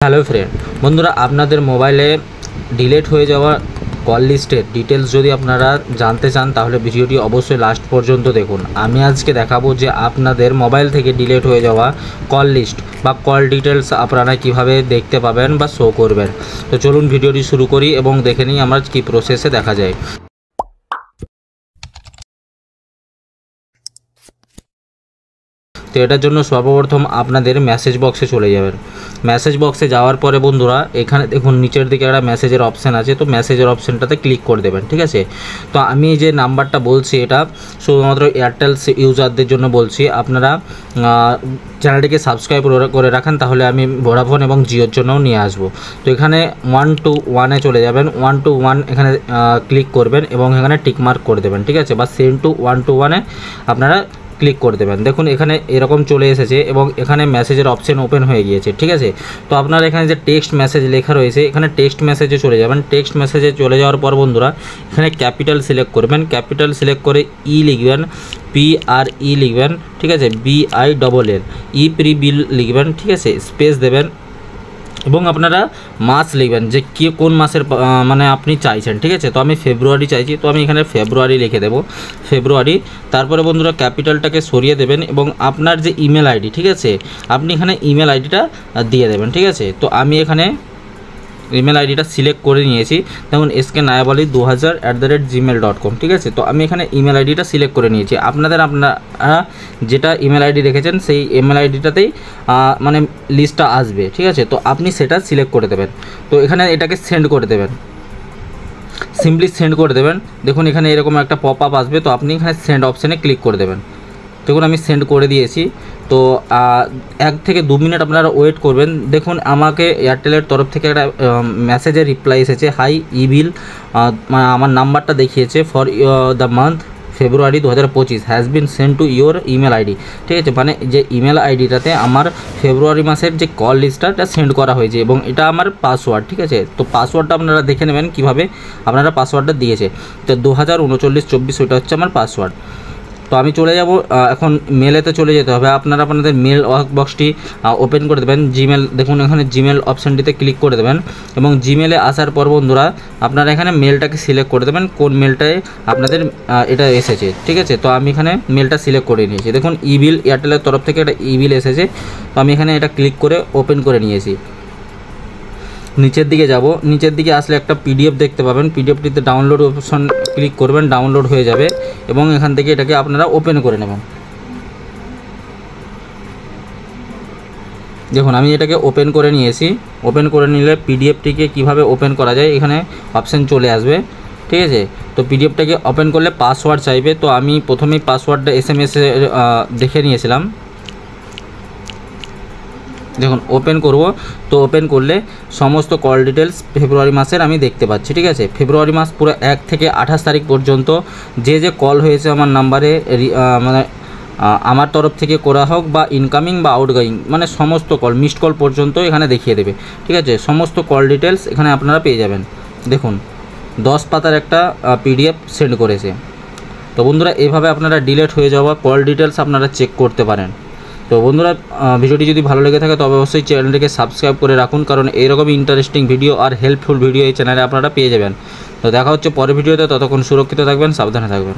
Hello friend, বন্ধুরা আপনাদের মোবাইলে ডিলিট হয়ে যাওয়া কল লিস্টের ডিটেলস যদি আপনারা জানতে চান তাহলে ভিডিওটি অবশ্যই লাস্ট পর্যন্ত দেখুন। আমি আজকে দেখাবো যে আপনাদের মোবাইল থেকে ডিলিট হয়ে যাওয়া কল লিস্ট বা কল ডিটেলস আপনারা কিভাবে দেখতে পাবেন বা শো করবেন। তো চলুন ভিডিওটি শুরু করি এবং দেখে নিই আমরা কী প্রসেসে দেখা যায়। তো এটার জন্য সর্বপ্রথম আপনাদের মেসেজ বক্সে চলে যাবেন। মেসেজ বক্সে যাওয়ার পরে বন্ধুরা এখানে দেখুন নিচের দিকে একটা মেসেজের অপশান আছে, তো মেসেজের অপশানটাতে ক্লিক করে দেবেন। ঠিক আছে, তো আমি যে নাম্বারটা বলছি এটা শুধুমাত্র এয়ারটেল ইউজারদের জন্য বলছি। আপনারা চ্যানেলটিকে সাবস্ক্রাইব করে রাখেন, তাহলে আমি ভোডাফোন এবং জিওর জন্যও নিয়ে আসবো। তো এখানে 1 to 1 চলে যাবেন, 1 to 1 এখানে ক্লিক করবেন এবং এখানে টিকমার্ক করে দেবেন। ঠিক আছে, বা সেন্ড টু 1 to 1 আপনারা ক্লিক করে দেবেন। দেখুন এখানে এরকম চলে এসেছে এবং এখানে মেসেজের অপশন ওপেন হয়ে গিয়েছে। ঠিক আছে, তো আপনারা এখানে যে টেক্সট মেসেজ লেখা রয়েছে এখানে টেক্সট মেসেজে চলে যাবেন। টেক্সট মেসেজে চলে যাওয়ার পর বন্ধুরা এখানে ক্যাপিটাল সিলেক্ট করবেন। ক্যাপিটাল সিলেক্ট করে লিখবেন, PRE লিখবেন। ঠিক আছে, BILL প্রি বিল লিখবেন। ঠিক আছে, স্পেস দেবেন এবং আপনারা মাস লিখবেন যে কোন মাসের মানে আপনি চাইছেন। ঠিক আছে, তো আমি ফেব্রুয়ারি চাইছি, তো আমি এখানে ফেব্রুয়ারি লিখে দেব, ফেব্রুয়ারি। তারপরে বন্ধুরা ক্যাপিটালটাকে সরিয়ে দেবেন এবং আপনার যে ইমেল আইডি, ঠিক আছে, আপনি এখানে ইমেল আইডিটা দিয়ে দেবেন। ঠিক আছে, তো আমি এখানে ইমেল আইডিটা সিলেক্ট করে নিয়েছি, দেখুন sknayabali2000@gmail.com। ঠিক আছে, তো আমি এখানে ইমেল আইডিটা সিলেক্ট করে নিয়েছি। আপনারা যেটা ইমেল আইডি রেখেছেন সেই ইমেল আইডিটাতেই মানে লিস্টটা আসবে। ঠিক আছে, তো আপনি সেটা সিলেক্ট করে দেবেন। তো এখানে এটাকে সেন্ড করে দেবেন, সিম্পলি সেন্ড করে দেবেন। দেখুন এখানে এরকম একটা পপ আপ আসবে, তো আপনি এখানে সেন্ড অপশানে ক্লিক করে দেবেন। দেখুন আমি সেন্ড করে দিয়েছি। তো 1 থেকে 2 মিনিট আপনারা ওয়েট করবেন। দেখুন আমাকে এয়ারটেলের তরফ থেকে একটা মেসেজের রিপ্লাই এসেছে, হাই ইবিল, আমার নাম্বারটা দেখিয়েছে for the month February 2025 has been send to your email ID. ঠিক আছে, মানে যে ইমেল আইডিটাতে আমার ফেব্রুয়ারি মাসের যে কল লিস্টটা সেন্ড করা হয়েছে এবং এটা আমার পাসওয়ার্ড। ঠিক আছে, তো পাসওয়ার্ডটা আপনারা দেখে নেবেন কীভাবে আপনারা পাসওয়ার্ডটা দিয়েছে। তো 2039-24 ওইটা হচ্ছে আমার পাসওয়ার্ড। তো আমি চলে যাব এখন মেলেতে চলে যেতে হবে। আপনারা আপনাদের মেল বক্সটি ওপেন করে দেবেন। জিমেল, দেখুন এখানে জিমেল অপশানটিতে ক্লিক করে দেবেন এবং জিমেলে আসার পর বন্ধুরা আপনারা এখানে মেলটাকে সিলেক্ট করে দেবেন কোন মেলটায় আপনাদের এটা এসেছে। ঠিক আছে, তো আমি এখানে মেলটা সিলেক্ট করে নিয়েছি। দেখুন ইবিল এয়ারটেলের তরফ থেকে একটা ইবিল এসেছে, তো আমি এখানে এটা ক্লিক করে ওপেন করে নিয়েছি। নিচের দিকে যাব, নিচের দিকে আসলে একটা PDF দেখতে পাবেন। PDFটিতে ডাউনলোড অপশন ক্লিক করবেন, ডাউনলোড হয়ে যাবে এবং এখান থেকে এটাকে আপনারা ওপেন করে নেবেন। দেখুন আমি এটাকে ওপেন করে নিয়েছি। ওপেন করে নিলে PDFটিকে কিভাবে ওপেন করা যায় এখানে অপশান চলে আসবে। ঠিক আছে, তো PDFটাকে ওপেন করলে পাসওয়ার্ড চাইবে, তো আমি প্রথমেই পাসওয়ার্ডটা SMS দেখে নিয়েছিলাম। দেখুন ওপেন করব, তো ওপেন করলে সমস্ত কল ডিটেলস ফেব্রুয়ারি মাসের আমি দেখতে পাচ্ছি। ঠিক আছে, ফেব্রুয়ারি মাস পুরো 1 থেকে 28 তারিখ পর্যন্ত যে কল হয়েছে আমার নাম্বারে, মানে আমার তরফ থেকে করা হোক বা ইনকামিং বা আউটগোয়িং, মানে সমস্ত কল মিসড কল পর্যন্ত এখানে দেখিয়ে দেবে। ঠিক আছে, সমস্ত কল ডিটেলস এখানে আপনারা পেয়ে যাবেন। দেখুন 10 পাতার একটা PDF সেন্ড করেছে। তো বন্ধুরা এভাবে আপনারা ডিলিট হয়ে যাওয়া কল ডিটেলস আপনারা চেক করতে পারেন। তো বন্ধুরা ভিডিওটি যদি ভালো লেগে থাকে তবে অবশ্যই চ্যানেলটিকে সাবস্ক্রাইব করে রাখুন, কারণ এইরকমই ইন্টারেস্টিং ভিডিও আর হেল্পফুল ভিডিও এই চ্যানেলে আপনারা পেয়ে যাবেন। তো দেখা হচ্ছে পরের ভিডিওতে, ততক্ষণ সুরক্ষিত থাকবেন, সাবধানে থাকবেন।